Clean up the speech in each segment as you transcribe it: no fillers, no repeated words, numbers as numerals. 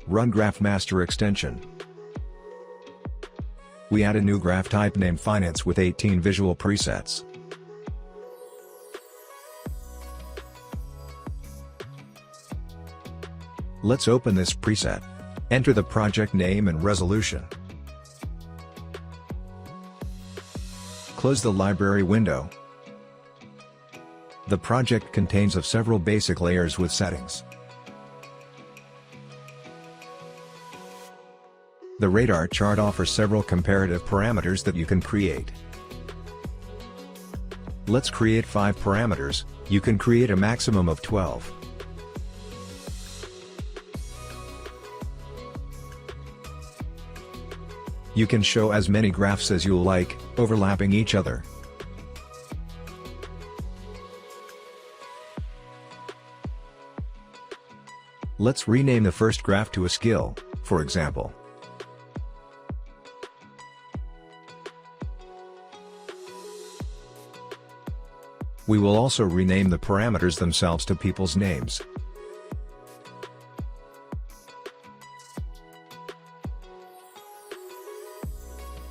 Run Graph Master extension. We add a new graph type named Finance with 18 visual presets. Let's open this preset. Enter the project name and resolution. Close the library window. The project contains of several basic layers with settings. The radar chart offers several comparative parameters that you can create. Let's create 5 parameters, you can create a maximum of 12. You can show as many graphs as you like, overlapping each other. Let's rename the first graph to a skill, for example. We will also rename the parameters themselves to people's names.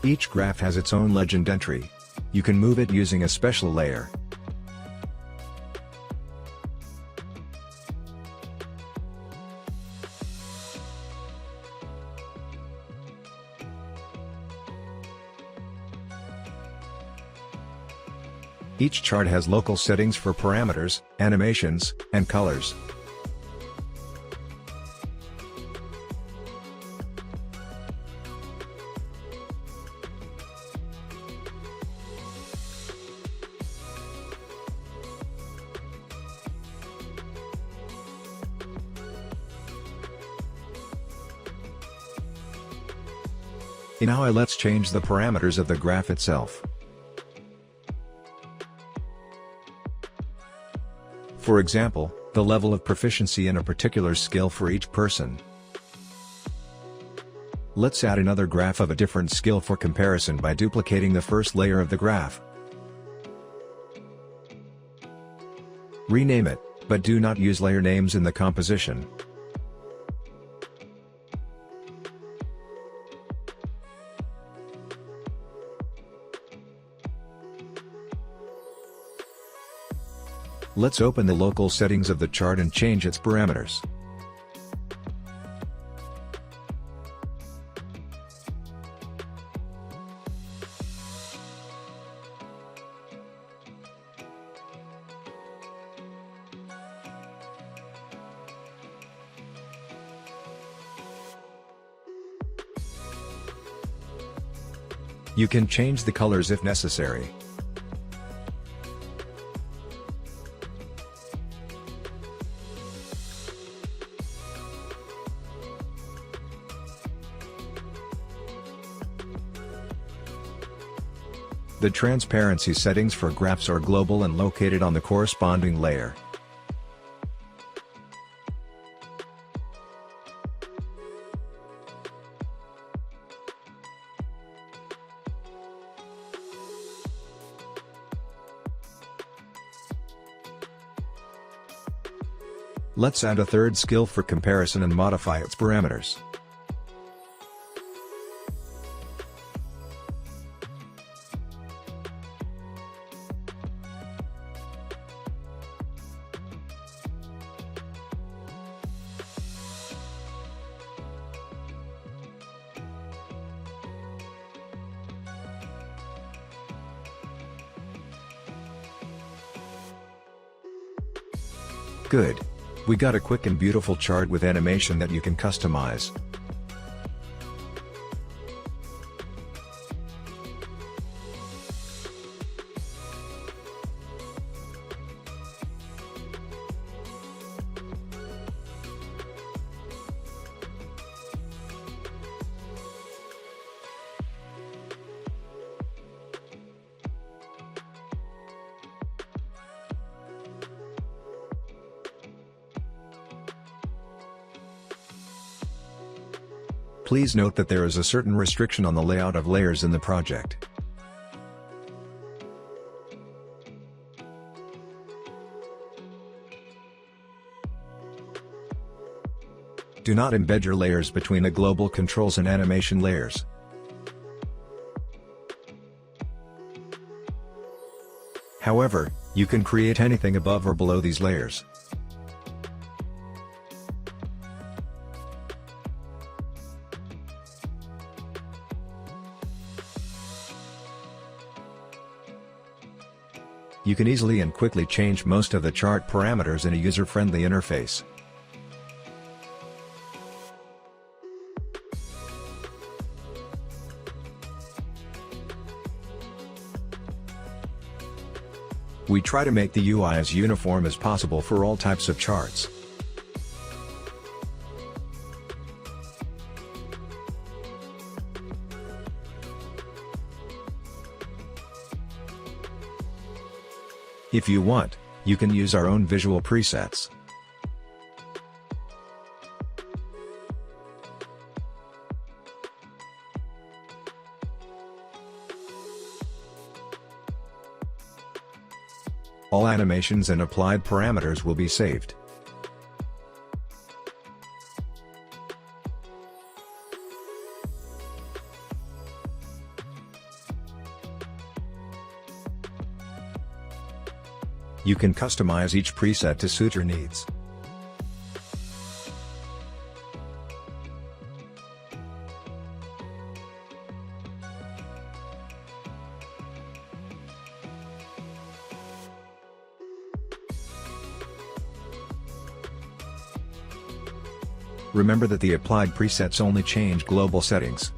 Each graph has its own legend entry. You can move it using a special layer. Each chart has local settings for parameters, animations, and colors. Now let's change the parameters of the graph itself. For example, the level of proficiency in a particular skill for each person. Let's add another graph of a different skill for comparison by duplicating the first layer of the graph. Rename it, but do not use layer names in the composition. Let's open the local settings of the chart and change its parameters. You can change the colors if necessary. The transparency settings for graphs are global and located on the corresponding layer. Let's add a third skill for comparison and modify its parameters. Good. We got a quick and beautiful chart with animation that you can customize. Please note that there is a certain restriction on the layout of layers in the project. Do not embed your layers between the global controls and animation layers. However, you can create anything above or below these layers. You can easily and quickly change most of the chart parameters in a user-friendly interface. We try to make the UI as uniform as possible for all types of charts. If you want, you can use our own visual presets. All animations and applied parameters will be saved. You can customize each preset to suit your needs. Remember that the applied presets only change global settings.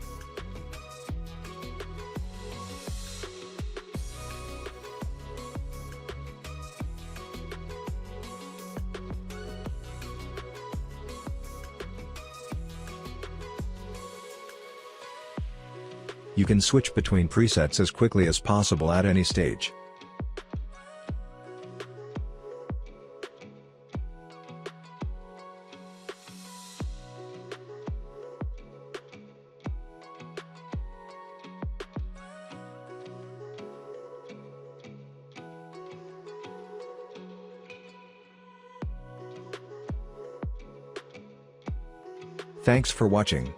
You can switch between presets as quickly as possible at any stage. Thanks for watching.